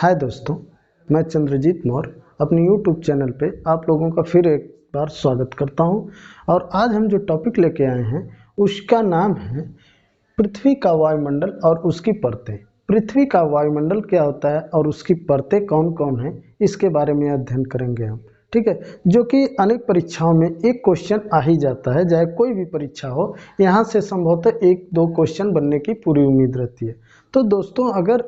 हाय दोस्तों, मैं चंद्रजीत मौर्य अपने YouTube चैनल पे आप लोगों का फिर एक बार स्वागत करता हूं। और आज हम जो टॉपिक लेके आए हैं उसका नाम है पृथ्वी का वायुमंडल और उसकी परतें। पृथ्वी का वायुमंडल क्या होता है और उसकी परतें कौन कौन हैं, इसके बारे में अध्ययन करेंगे हम। ठीक है, जो कि अनेक परीक्षाओं में एक क्वेश्चन आ ही जाता है, चाहे कोई भी परीक्षा हो, यहाँ से संभवतः एक दो क्वेश्चन बनने की पूरी उम्मीद रहती है। तो दोस्तों, अगर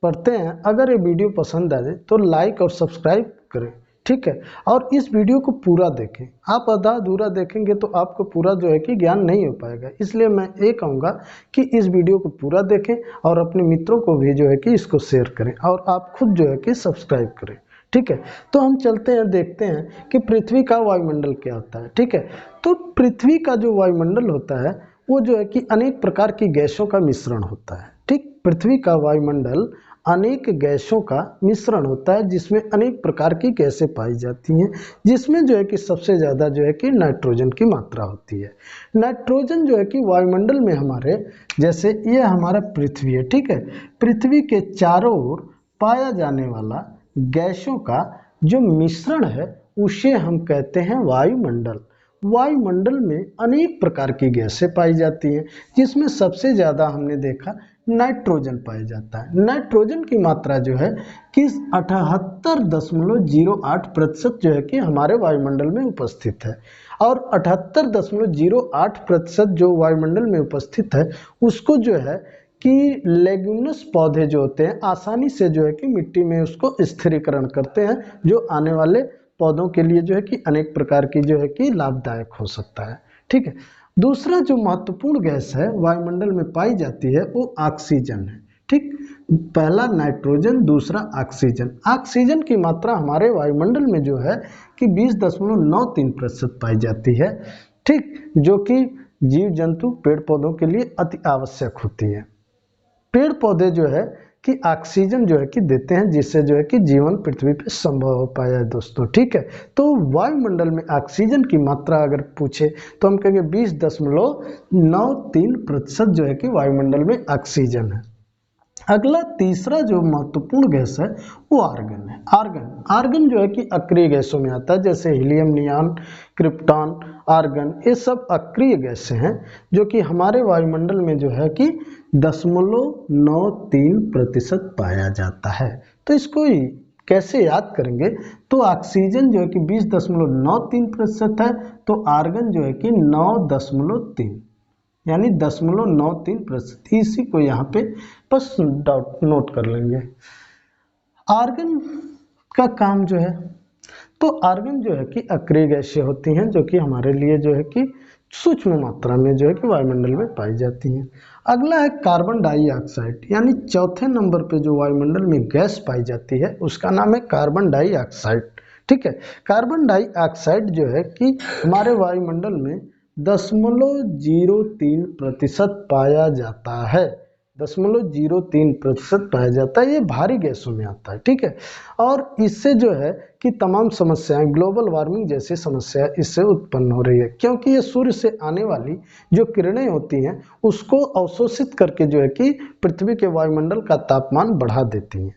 पढ़ते हैं, अगर ये वीडियो पसंद आ जाए तो लाइक और सब्सक्राइब करें। ठीक है, और इस वीडियो को पूरा देखें। आप आधा अधूरा देखेंगे तो आपको पूरा जो है कि ज्ञान नहीं हो पाएगा, इसलिए मैं ये कहूँगा कि इस वीडियो को पूरा देखें और अपने मित्रों को भी जो है कि इसको शेयर करें और आप खुद जो है कि सब्सक्राइब करें। ठीक है, तो हम चलते हैं, देखते हैं कि पृथ्वी का वायुमंडल क्या होता है। ठीक है, तो पृथ्वी का जो वायुमंडल होता है वो जो है कि अनेक प्रकार की गैसों का मिश्रण होता है। ठीक, पृथ्वी का वायुमंडल अनेक गैसों का मिश्रण होता है, जिसमें अनेक प्रकार की गैसें पाई जाती हैं, जिसमें जो है कि सबसे ज़्यादा जो है कि नाइट्रोजन की मात्रा होती है। नाइट्रोजन जो है कि वायुमंडल में हमारे, जैसे ये हमारा पृथ्वी है, ठीक है, पृथ्वी के चारों ओर पाया जाने वाला गैसों का जो मिश्रण है उसे हम कहते हैं वायुमंडल। वायुमंडल में अनेक प्रकार की गैसें पाई जाती हैं, जिसमें सबसे ज़्यादा हमने देखा नाइट्रोजन पाया जाता है। नाइट्रोजन की मात्रा जो है कि 78.08% जो है कि हमारे वायुमंडल में उपस्थित है। और 78.08% जो वायुमंडल में उपस्थित है उसको जो है कि लेग्यूमिनस पौधे जो होते हैं आसानी से जो है कि मिट्टी में उसको स्थिरीकरण करते हैं, जो आने वाले पौधों के लिए जो है कि अनेक प्रकार की जो है कि लाभदायक हो सकता है। ठीक है, दूसरा जो महत्वपूर्ण गैस है वायुमंडल में पाई जाती है वो ऑक्सीजन है। ठीक, पहला नाइट्रोजन, दूसरा ऑक्सीजन। ऑक्सीजन की मात्रा हमारे वायुमंडल में जो है कि 20.93% पाई जाती है। ठीक, जो कि जीव जंतु पेड़ पौधों के लिए अति आवश्यक होती है। पेड़ पौधे जो है कि ऑक्सीजन जो है कि देते हैं, जिससे जो है कि जीवन पृथ्वी पे संभव हो पाया है दोस्तों। ठीक है, तो वायुमंडल में ऑक्सीजन की मात्रा अगर पूछे तो हम कहेंगे 20.93% जो है कि वायुमंडल में ऑक्सीजन है। अगला तीसरा जो महत्वपूर्ण गैस है वो आर्गन है। आर्गन जो है कि अक्रिय गैसों में आता है, जैसे हीलियम, नियॉन, क्रिप्टॉन, आर्गन, ये सब अक्रिय गैसें हैं जो कि हमारे वायुमंडल में जो है कि 0.93% पाया जाता है। तो इसको कैसे याद करेंगे, तो ऑक्सीजन जो है कि 20.93% है, तो आर्गन जो है कि 9.3, यानी 0.93%। इसी को यहाँ पे बस नोट कर लेंगे। आर्गन का काम जो है, तो आर्गन जो है कि अक्रिय गैसें होती हैं जो कि हमारे लिए जो है कि सूक्ष्म मात्रा में जो है कि वायुमंडल में पाई जाती हैं। अगला है कार्बन डाइऑक्साइड, यानी चौथे नंबर पे जो वायुमंडल में गैस पाई जाती है उसका नाम है कार्बन डाइऑक्साइड। ठीक है, कार्बन डाइऑक्साइड जो है कि हमारे वायुमंडल में 0.03% पाया जाता है। 0.03% पाया जाता है, ये भारी गैसों में आता है। ठीक है, और इससे जो है कि तमाम समस्याएं, ग्लोबल वार्मिंग जैसी समस्या इससे उत्पन्न हो रही है, क्योंकि ये सूर्य से आने वाली जो किरणें होती हैं उसको अवशोषित करके जो है कि पृथ्वी के वायुमंडल का तापमान बढ़ा देती हैं।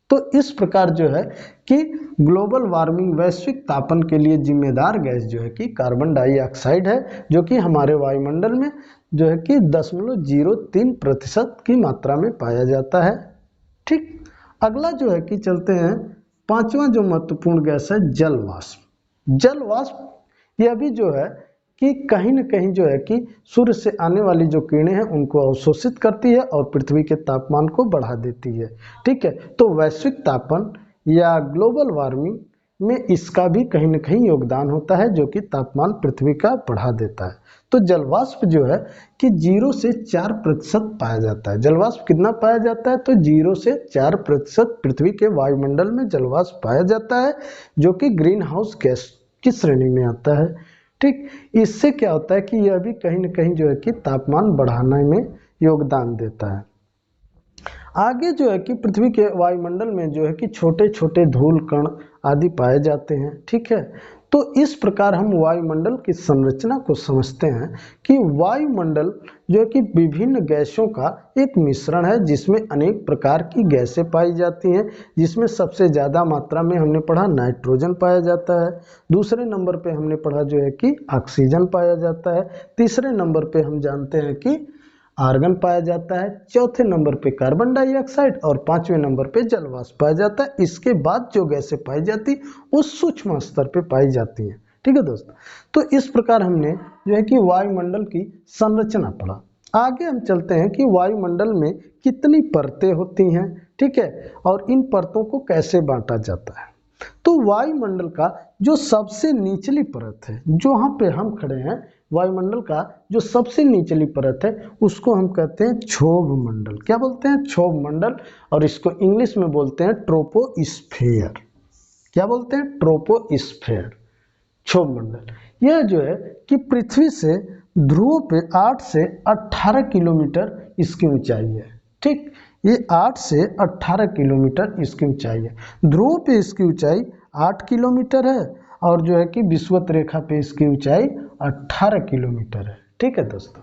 तो इस प्रकार जो है कि ग्लोबल वार्मिंग, वैश्विक तापन के लिए जिम्मेदार गैस जो है कि कार्बन डाइऑक्साइड है, जो कि हमारे वायुमंडल में जो है कि 0.03% की मात्रा में पाया जाता है। ठीक, अगला जो है कि चलते हैं, पांचवा जो महत्वपूर्ण गैस है जल वाष्प। जल वाष्प यह भी जो है कि कहीं न कहीं जो है कि सूर्य से आने वाली जो किरणें हैं उनको अवशोषित करती है और पृथ्वी के तापमान को बढ़ा देती है। ठीक है, तो वैश्विक तापन या ग्लोबल वार्मिंग में इसका भी कहीं न कहीं योगदान होता है, जो कि तापमान पृथ्वी का बढ़ा देता है। तो जलवाष्प जो है कि 0 से 4% पाया जाता है। जलवाष्प कितना पाया जाता है, तो 0 से 4% पृथ्वी के वायुमंडल में जलवाष्प पाया जाता है, जो कि ग्रीन हाउस गैस की श्रेणी में आता है। ठीक, इससे क्या होता है कि यह भी कहीं न कहीं जो है कि तापमान बढ़ाने में योगदान देता है। आगे जो है कि पृथ्वी के वायुमंडल में जो है कि छोटे छोटे धूल कण आदि पाए जाते हैं। ठीक है, तो इस प्रकार हम वायुमंडल की संरचना को समझते हैं कि वायुमंडल जो कि विभिन्न गैसों का एक मिश्रण है, जिसमें अनेक प्रकार की गैसें पाई जाती हैं, जिसमें सबसे ज़्यादा मात्रा में हमने पढ़ा नाइट्रोजन पाया जाता है, दूसरे नंबर पे हमने पढ़ा जो है कि ऑक्सीजन पाया जाता है, तीसरे नंबर पे हम जानते हैं कि आर्गन पाया जाता है, चौथे नंबर पे कार्बन डाइऑक्साइड और पांचवें नंबर पे जलवाष्प पाया जाता है। इसके बाद जो गैसें पाई जाती वो सूक्ष्म स्तर पे पाई जाती हैं। ठीक है दोस्तों, तो इस प्रकार हमने जो है कि वायुमंडल की संरचना पढ़ा। आगे हम चलते हैं कि वायुमंडल में कितनी परतें होती हैं, ठीक है, और इन परतों को कैसे बांटा जाता है। तो वायुमंडल का जो सबसे निचली परत है, जो यहाँ पे हम खड़े हैं, वायुमंडल का जो सबसे निचली परत है उसको हम कहते हैं क्षोभ मंडल। क्या बोलते हैं? क्षोभ मंडल, और इसको इंग्लिश में बोलते हैं ट्रोपोस्फेयर। क्या बोलते हैं? ट्रोपोस्फेयर, क्षोभ मंडल। यह जो है कि पृथ्वी से ध्रुवों पे 8 से 18 किलोमीटर इसकी ऊंचाई है। ठीक, ये 8 से 18 किलोमीटर इसकी ऊंचाई है। ध्रुवों पे इसकी ऊंचाई 8 किलोमीटर है और जो है कि विषुवत रेखा पे इसकी ऊंचाई 18 किलोमीटर है। ठीक है दोस्तों,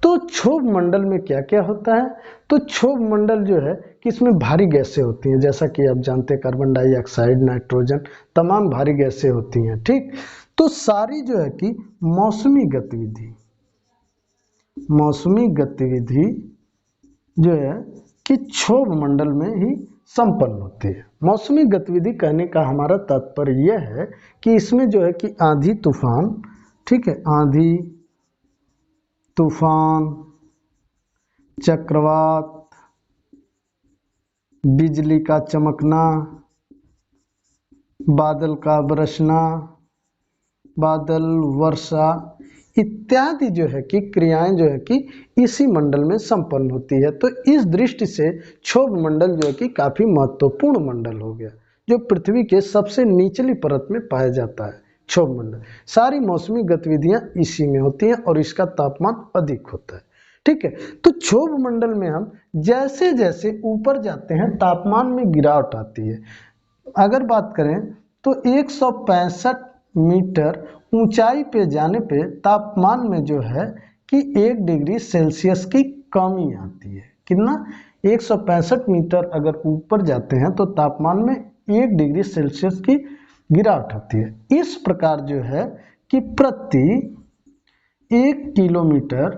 तो क्षोभ मंडल में क्या क्या होता है? तो क्षोभ मंडल जो है कि इसमें भारी गैसें होती हैं, जैसा कि आप जानते हैं कार्बन डाइऑक्साइड, नाइट्रोजन, तमाम भारी गैसें होती हैं। ठीक, तो सारी जो है कि मौसमी गतिविधि जो है कि क्षोभ मंडल में ही संपन्न होती है। मौसमी गतिविधि कहने का हमारा तात्पर्य यह है कि इसमें जो है कि आंधी तूफान, ठीक है, आंधी तूफान, चक्रवात, बिजली का चमकना, बादल का बरसना, बादल, वर्षा इत्यादि जो है कि क्रियाएं जो है कि इसी मंडल में संपन्न होती है। तो इस दृष्टि से क्षोभ मंडल जो है कि काफी महत्वपूर्ण मंडल हो गया, जो पृथ्वी के सबसे निचली परत में पाया जाता है। क्षोभ मंडल, सारी मौसमी गतिविधियां इसी में होती हैं और इसका तापमान अधिक होता है। ठीक है, तो क्षोभ मंडल में हम जैसे जैसे ऊपर जाते हैं तापमान में गिरावट आती है। अगर बात करें तो 165 मीटर ऊंचाई पे जाने पे तापमान में जो है कि 1 डिग्री सेल्सियस की कमी आती है। कितना? 165 मीटर अगर ऊपर जाते हैं तो तापमान में 1 डिग्री सेल्सियस की गिरावट आती है। इस प्रकार जो है कि प्रति 1 किलोमीटर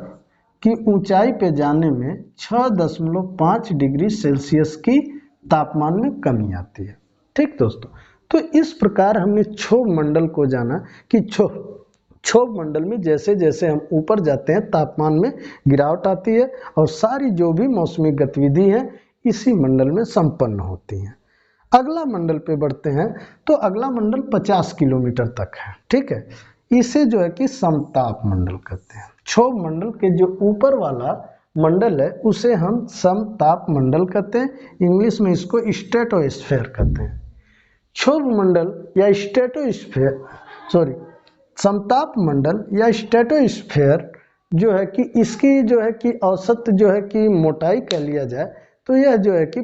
की ऊंचाई पे जाने में 6.5 डिग्री सेल्सियस की तापमान में कमी आती है। ठीक दोस्तों, तो इस प्रकार हमने क्षोभ मंडल को जाना कि क्षोभ मंडल में जैसे जैसे हम ऊपर जाते हैं तापमान में गिरावट आती है और सारी जो भी मौसमी गतिविधि है इसी मंडल में संपन्न होती हैं। अगला मंडल पे बढ़ते हैं तो अगला मंडल 50 किलोमीटर तक है। ठीक है, इसे जो है कि समताप मंडल कहते हैं। क्षोभ मंडल के जो ऊपर वाला मंडल है उसे हम समताप मंडल कहते हैं, इंग्लिश में इसको स्ट्रेटोस्फेयर कहते हैं। क्षोभ मंडल या समताप मंडल या स्ट्रेटोस्फेयर जो है कि इसकी जो है कि औसत जो है कि मोटाई कह लिया जाए तो यह जो है कि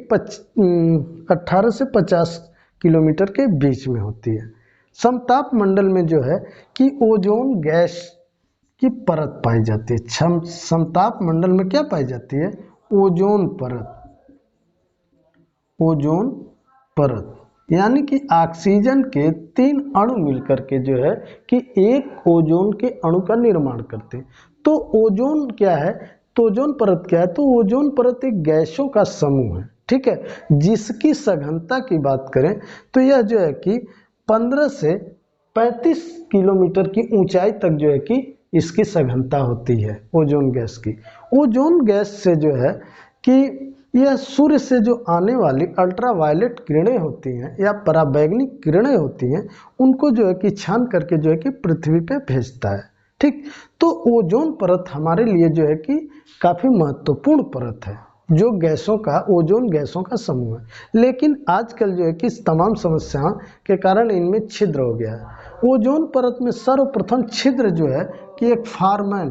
18 से 50 किलोमीटर के बीच में होती है। समताप मंडल में जो है कि ओजोन गैस की परत पाई जाती है। समताप मंडल में क्या पाई जाती है? ओजोन परत, यानी कि ऑक्सीजन के 3 अणु मिलकर के जो है कि एक ओजोन के अणु का निर्माण करते हैं। तो ओजोन क्या है? तो ओजोन परत क्या है? तो ओजोन परत एक गैसों का समूह है। ठीक है, जिसकी सघनता की बात करें तो यह जो है कि 15 से 35 किलोमीटर की ऊंचाई तक जो है कि इसकी सघनता होती है ओजोन गैस की। ओजोन गैस से जो है कि यह सूर्य से जो आने वाली अल्ट्रावायलेट किरणें होती हैं या पराबैंगनी किरणें होती हैं उनको जो है कि छान करके जो है कि पृथ्वी पे भेजता है। ठीक, तो ओजोन परत हमारे लिए जो है कि काफ़ी महत्वपूर्ण परत है, जो गैसों का ओजोन गैसों का समूह है। लेकिन आजकल जो है कि इस तमाम समस्याओं के कारण इनमें छिद्र हो गया है। ओजोन परत में सर्वप्रथम छिद्र जो है कि एक फारमैन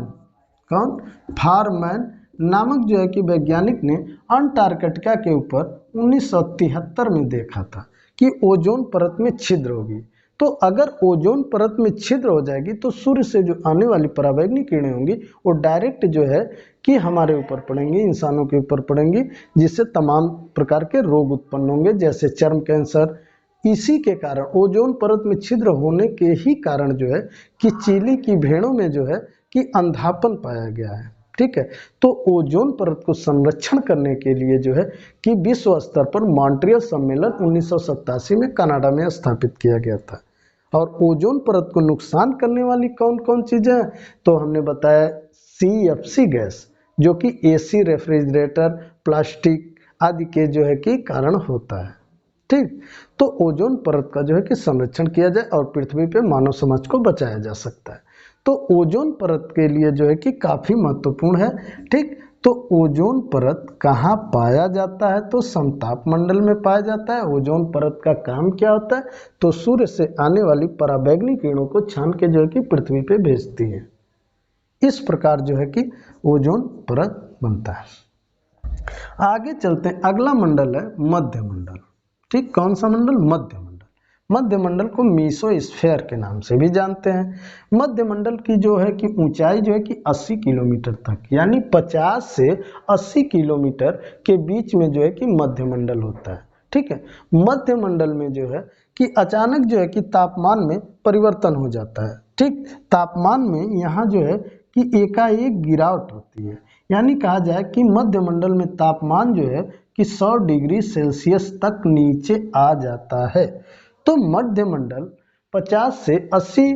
नामक जो है कि वैज्ञानिक ने अंटार्कटिका के ऊपर 1973 में देखा था कि ओजोन परत में छिद्र होगी। तो अगर ओजोन परत में छिद्र हो जाएगी तो सूर्य से जो आने वाली पराबैंगनी किरणें होंगी वो डायरेक्ट जो है कि हमारे ऊपर पड़ेंगी, इंसानों के ऊपर पड़ेंगी, जिससे तमाम प्रकार के रोग उत्पन्न होंगे जैसे चर्म कैंसर। इसी के कारण ओजोन परत में छिद्र होने के ही कारण जो है कि चिली की भेड़ों में जो है कि अंधापन पाया गया है। ठीक है, तो ओजोन परत को संरक्षण करने के लिए जो है कि विश्व स्तर पर मॉन्ट्रियल सम्मेलन 1987 में कनाडा में स्थापित किया गया था। और ओजोन परत को नुकसान करने वाली कौन कौन चीजें हैं, तो हमने बताया CFC गैस, जो कि AC, रेफ्रिजरेटर, प्लास्टिक आदि के जो है कि कारण होता है। ठीक, तो ओजोन परत का जो है कि संरक्षण किया जाए और पृथ्वी पे मानव समाज को बचाया जा सकता है। तो ओजोन परत के लिए जो है कि काफी महत्वपूर्ण है। ठीक, तो ओजोन परत कहाँ पाया जाता है, तो समताप मंडल में पाया जाता है। ओजोन परत का काम क्या होता है, तो सूर्य से आने वाली पराबैंगनी किरणों को छान के जो है कि पृथ्वी पे भेजती है। इस प्रकार जो है कि ओजोन परत बनता है। आगे चलते हैं, अगला मंडल है मध्य मंडल। ठीक, कौन सा मंडल, मध्य मंडल। मध्य मंडल को मीसोस्फीयर के नाम से भी जानते हैं। मध्य मंडल की जो है कि ऊंचाई जो है कि 80 किलोमीटर तक, यानी 50 से 80 किलोमीटर के बीच में जो है कि मध्य मंडल होता है। ठीक है, मध्य मंडल में जो है कि अचानक जो है कि तापमान में परिवर्तन हो जाता है। ठीक, तापमान में यहाँ जो है कि एकाएक गिरावट होती है, यानी कहा जाए कि मध्य मंडल में तापमान जो है कि 100 डिग्री सेल्सियस तक नीचे आ जाता है। तो मध्य मंडल 50 से 80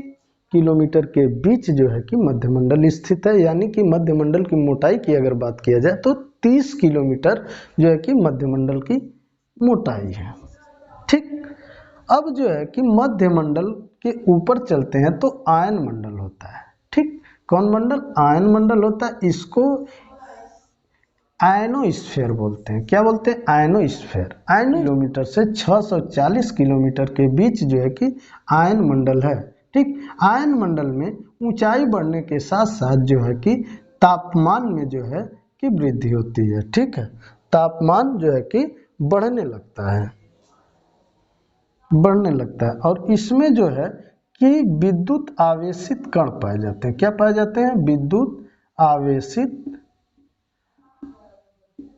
किलोमीटर के बीच जो है कि मध्य मंडल स्थित है, यानी कि मध्य मंडल की मोटाई की अगर बात किया जाए तो 30 किलोमीटर जो है कि मध्य मंडल की मोटाई है। ठीक, अब जो है कि मध्य मंडल के ऊपर चलते हैं तो आयन मंडल होता है। ठीक, कौन मंडल, आयन मंडल होता है। इसको आयनोस्फीयर बोलते हैं। क्या बोलते हैं, आयनोस्फीयर। आयन किलोमीटर से 640 किलोमीटर के बीच जो है कि आयन मंडल है। ठीक, आयन मंडल में ऊंचाई बढ़ने के साथ साथ जो है कि तापमान में जो है कि वृद्धि होती है। ठीक है, तापमान जो है कि बढ़ने लगता है, और इसमें जो है कि विद्युत आवेशित कण पाए जाते हैं। क्या पाए जाते हैं, विद्युत आवेशित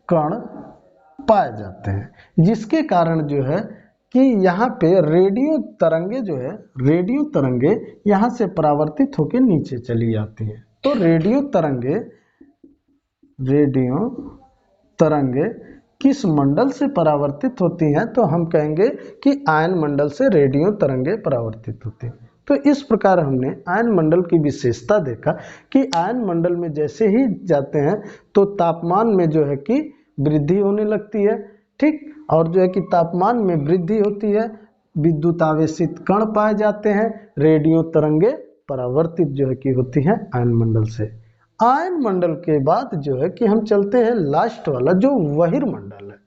कण पाए जाते हैं, जिसके कारण जो है कि यहाँ पे रेडियो तरंगे जो है, रेडियो तरंगे यहाँ से परावर्तित होकर नीचे चली जाती हैं। तो रेडियो तरंगे किस मंडल से परावर्तित होती हैं, तो हम कहेंगे कि आयन मंडल से रेडियो तरंगे परावर्तित होती हैं। तो इस प्रकार हमने आयन मंडल की विशेषता देखा कि आयन मंडल में जैसे ही जाते हैं तो तापमान में जो है कि वृद्धि होने लगती है। ठीक, और जो है कि तापमान में वृद्धि होती है, विद्युत आवेशित कण पाए जाते हैं, रेडियो तरंगे परावर्तित जो है कि होती हैं आयन मंडल से। आयन मंडल के बाद जो है कि हम चलते हैं लास्ट वाला जो बहिर्मंडल है।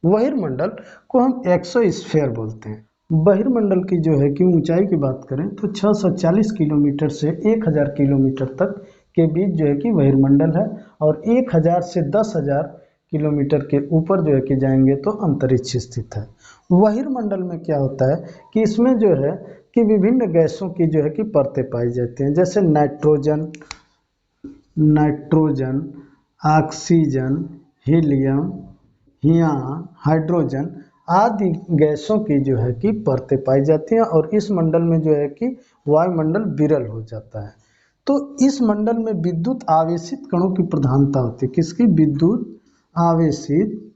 बहिर्मंडल को हम एक्सोस्फीयर बोलते हैं। बहिर्मंडल की जो है कि ऊंचाई की बात करें तो 640 किलोमीटर से 1000 किलोमीटर तक के बीच जो है कि बहिर्मंडल है, और 1000 से 10,000 किलोमीटर के ऊपर जो है कि जाएंगे तो अंतरिक्ष स्थित है। बहिर्मंडल में क्या होता है कि इसमें जो है कि विभिन्न गैसों की जो है कि परतें पाई जाती हैं, जैसे नाइट्रोजन, ऑक्सीजन, हीलियम, हियान, हाइड्रोजन आदि गैसों की जो है कि परतें पाई जाती हैं, और इस मंडल में जो है कि वायुमंडल विरल हो जाता है। तो इस मंडल में विद्युत आवेशित कणों की प्रधानता होती है। किसकी, विद्युत आवेशित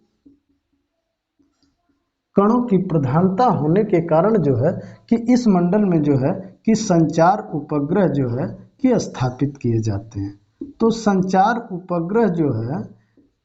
कणों की प्रधानता होने के कारण जो है कि इस मंडल में जो है कि संचार उपग्रह जो है कि स्थापित किए जाते हैं। तो संचार उपग्रह जो है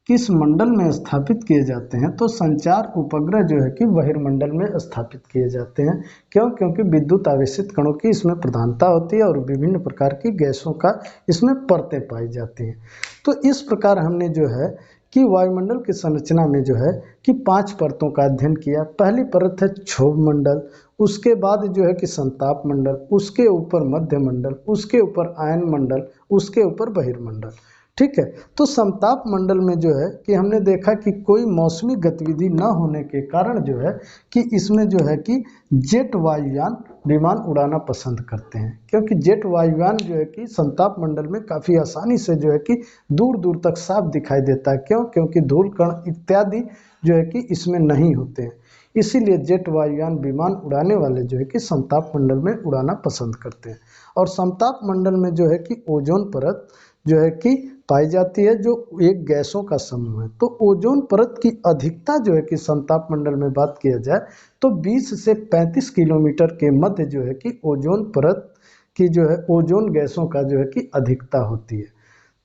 किस मंडल में स्थापित किए जाते हैं, तो संचार उपग्रह जो है कि बहिर्मंडल में स्थापित किए जाते हैं। क्यों, क्योंकि विद्युत आवेशित कणों की इसमें प्रधानता होती है और विभिन्न प्रकार की गैसों का इसमें परतें पाई जाती हैं। तो इस प्रकार हमने जो है कि वायुमंडल की संरचना में जो है कि 5 परतों का अध्ययन किया। पहली परत है क्षोभ मंडल, उसके बाद जो है कि संताप मंडल, उसके ऊपर मध्य मंडल, उसके ऊपर आयन मंडल, उसके ऊपर बहिर्मंडल। ठीक है। तो समताप मंडल में जो है कि हमने देखा कि कोई मौसमी गतिविधि न होने के कारण जो है कि इसमें जो है कि जेट वायुयान विमान उड़ाना पसंद करते हैं, क्योंकि जेट वायुयान जो है कि समताप मंडल में काफ़ी आसानी से जो है कि दूर दूर तक साफ दिखाई देता है। क्यों? क्योंकि धूल कण इत्यादि जो है कि इसमें नहीं होते हैं, इसीलिए जेट वायुयान विमान उड़ाने वाले जो है कि समताप मंडल में उड़ाना पसंद करते हैं। और समताप मंडल में जो है कि ओजोन परत जो है कि पाई जाती है, जो एक गैसों का समूह है। तो ओजोन परत की अधिकता जो है कि समताप मंडल में बात किया जाए तो 20 से 35 किलोमीटर के मध्य जो है कि ओजोन परत की जो है ओजोन गैसों का जो है कि अधिकता होती है।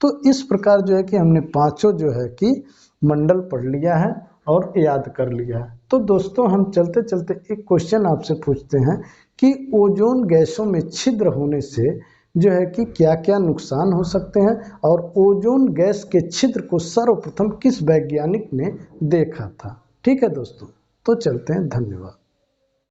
तो इस प्रकार जो है कि हमने पांचों जो है कि मंडल पढ़ लिया है और याद कर लिया है। तो दोस्तों हम चलते चलते एक क्वेश्चन आपसे पूछते हैं कि ओजोन गैसों में छिद्र होने से जो है कि क्या क्या नुकसान हो सकते हैं, और ओजोन गैस के छिद्र को सर्वप्रथम किस वैज्ञानिक ने देखा था। ठीक है दोस्तों, तो चलते हैं, धन्यवाद।